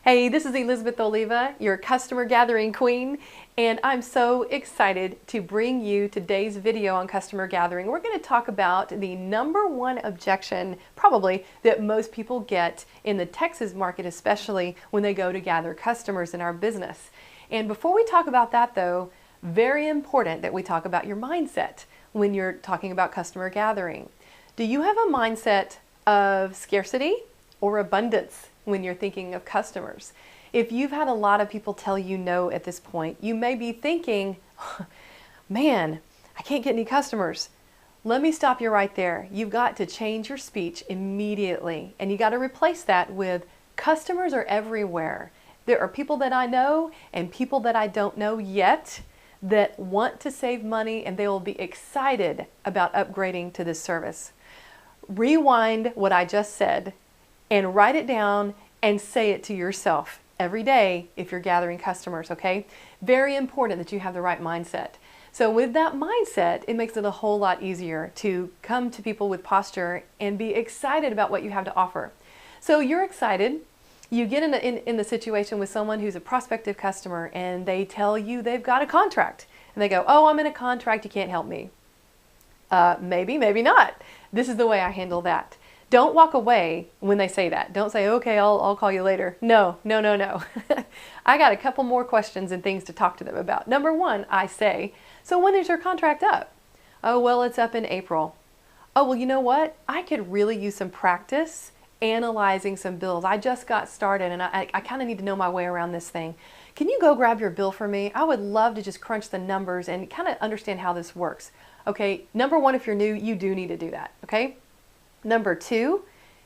Hey, this is Elizabeth Oliva, your customer gathering queen, and I'm so excited to bring you today's video on customer gathering. We're going to talk about the number one objection, probably, that most people get in the Texas market, especially when they go to gather customers in our business. And before we talk about that though, very important that we talk about your mindset when you're talking about customer gathering. Do you have a mindset of scarcity or abundance when you're thinking of customers? If you've had a lot of people tell you no at this point, you may be thinking, man, I can't get any customers. Let me stop you right there. You've got to change your speech immediately, and you got to replace that with customers are everywhere. There are people that I know and people that I don't know yet that want to save money, and they will be excited about upgrading to this service. Rewind what I just said and write it down and say it to yourself every day if you're gathering customers, okay? Very important that you have the right mindset. So with that mindset, it makes it a whole lot easier to come to people with posture and be excited about what you have to offer. So you're excited. You get in the situation with someone who's a prospective customer and they tell you they've got a contract. And they go, oh, I'm in a contract, you can't help me. Maybe, maybe not. This is the way I handle that. Don't walk away when they say that. Don't say, okay, I'll call you later. No, no, no, no. I got a couple more questions and things to talk to them about. Number one, I say, so when is your contract up? Oh, well, it's up in April. Oh, well, you know what? I could really use some practice analyzing some bills. I just got started and I kind of need to know my way around this thing. Can you go grab your bill for me? I would love to just crunch the numbers and kind of understand how this works. Okay, number one, if you're new, you do need to do that, okay? Number two,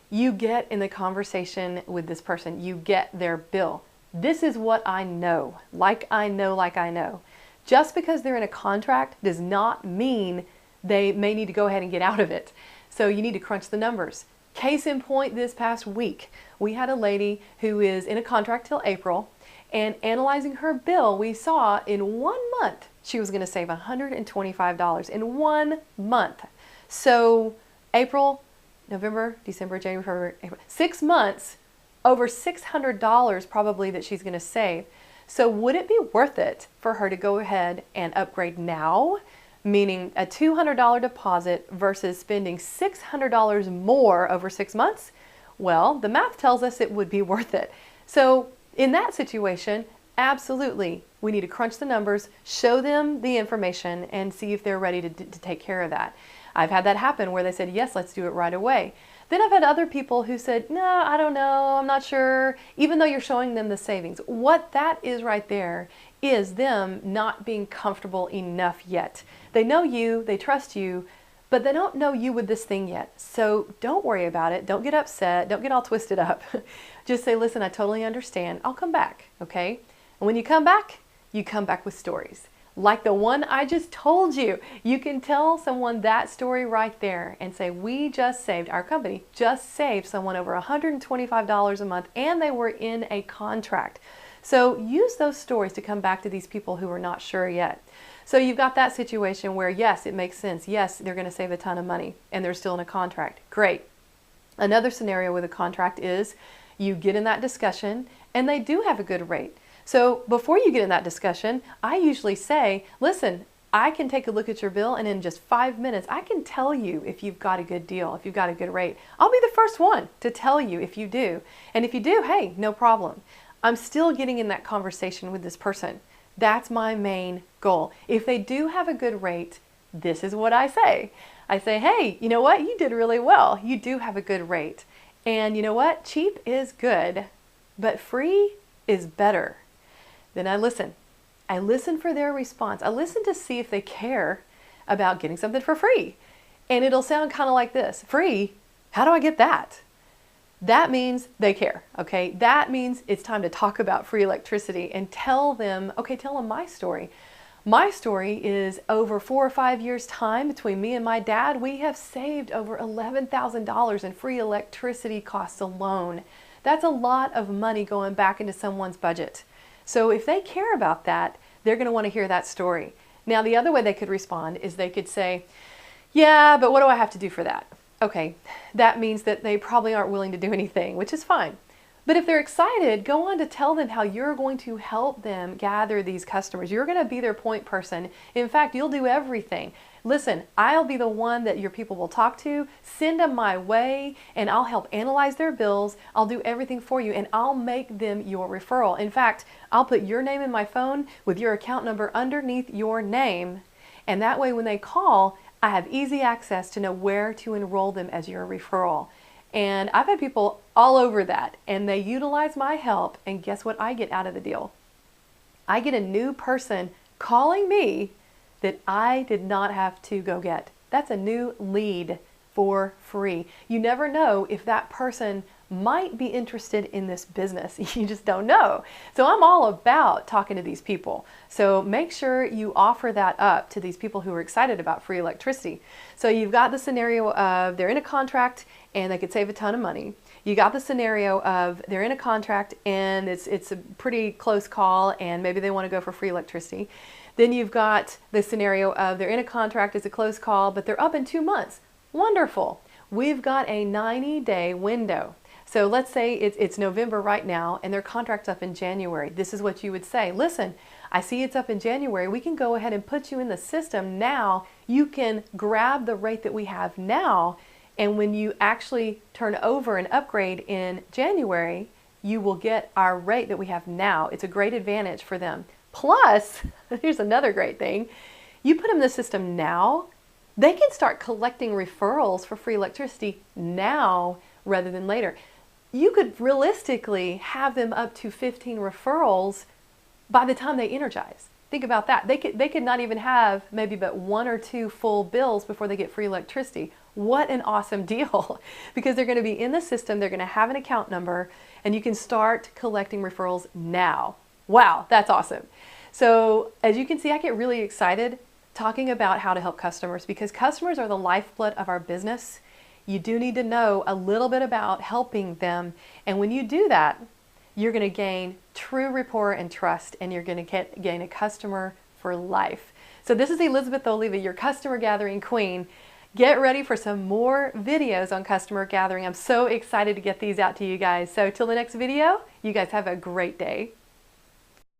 you get in the conversation with this person. You get their bill. This is what I know, like I know, like I know. Just because they're in a contract does not mean they may need to go ahead and get out of it. So you need to crunch the numbers. Case in point, this past week, we had a lady who is in a contract till April, and analyzing her bill, we saw in 1 month, she was going to save $125 in 1 month. So April, November, December, January, February, April, 6 months, over $600 probably that she's going to save. So would it be worth it for her to go ahead and upgrade now? Meaning a $200 deposit versus spending $600 more over 6 months? Well, the math tells us it would be worth it. So in that situation, absolutely, we need to crunch the numbers, show them the information, and see if they're ready to take care of that. I've had that happen where they said, yes, let's do it right away. Then I've had other people who said, no, I don't know, I'm not sure, even though you're showing them the savings. What that is right there is them not being comfortable enough yet. They know you, they trust you, but they don't know you with this thing yet. So don't worry about it. Don't get upset. Don't get all twisted up. Just say, listen, I totally understand. I'll come back, okay? And when you come back with stories. Like the one I just told you. You can tell someone that story right there and say, our company just saved someone over $125 a month and they were in a contract. So use those stories to come back to these people who are not sure yet. So you've got that situation where, yes, it makes sense. Yes, they're going to save a ton of money and they're still in a contract. Great. Another scenario with a contract is you get in that discussion and they do have a good rate. So before you get in that discussion, I usually say, listen, I can take a look at your bill and in just 5 minutes, I can tell you if you've got a good deal, if you've got a good rate. I'll be the first one to tell you if you do. And if you do, hey, no problem. I'm still getting in that conversation with this person. That's my main goal. If they do have a good rate, this is what I say. I say, hey, you know what? You did really well. You do have a good rate. And you know what? Cheap is good, but free is better. Then I listen. I listen for their response. I listen to see if they care about getting something for free. And it'll sound kind of like this. Free? How do I get that? That means they care, okay? That means it's time to talk about free electricity and tell them, okay, tell them my story. My story is over 4 or 5 years' time between me and my dad, we have saved over $11,000 in free electricity costs alone. That's a lot of money going back into someone's budget. So if they care about that, they're going to want to hear that story. Now, the other way they could respond is they could say, yeah, but what do I have to do for that? Okay, that means that they probably aren't willing to do anything, which is fine. But if they're excited, go on to tell them how you're going to help them gather these customers. You're going to be their point person. In fact, you'll do everything. Listen, I'll be the one that your people will talk to. Send them my way, and I'll help analyze their bills. I'll do everything for you, and I'll make them your referral. In fact, I'll put your name in my phone with your account number underneath your name. And that way, when they call, I have easy access to know where to enroll them as your referral. And I've had people all over that, and they utilize my help, and guess what I get out of the deal? I get a new person calling me that I did not have to go get. That's a new lead for free. You never know if that person might be interested in this business. You just don't know. So I'm all about talking to these people. So make sure you offer that up to these people who are excited about free electricity. So you've got the scenario of they're in a contract and they could save a ton of money. You got the scenario of they're in a contract and it's a pretty close call and maybe they want to go for free electricity. Then you've got the scenario of they're in a contract, it's a close call, but they're up in 2 months. Wonderful. We've got a 90-day window. So let's say it's November right now and their contract's up in January. This is what you would say. Listen, I see it's up in January. We can go ahead and put you in the system now. You can grab the rate that we have now, and when you actually turn over and upgrade in January, you will get our rate that we have now. It's a great advantage for them. Plus, here's another great thing. You put them in the system now, they can start collecting referrals for free electricity now rather than later. You could realistically have them up to 15 referrals by the time they energize. Think about that. They could not even have maybe but 1 or 2 full bills before they get free electricity. What an awesome deal, because they're going to be in the system, they're going to have an account number, and you can start collecting referrals now. Wow, that's awesome. So as you can see, I get really excited talking about how to help customers because customers are the lifeblood of our business. You do need to know a little bit about helping them. And when you do that, you're going to gain true rapport and trust, and you're going to gain a customer for life. So this is Elizabeth Oliva, your customer gathering queen. Get ready for some more videos on customer gathering. I'm so excited to get these out to you guys. So till the next video, you guys have a great day.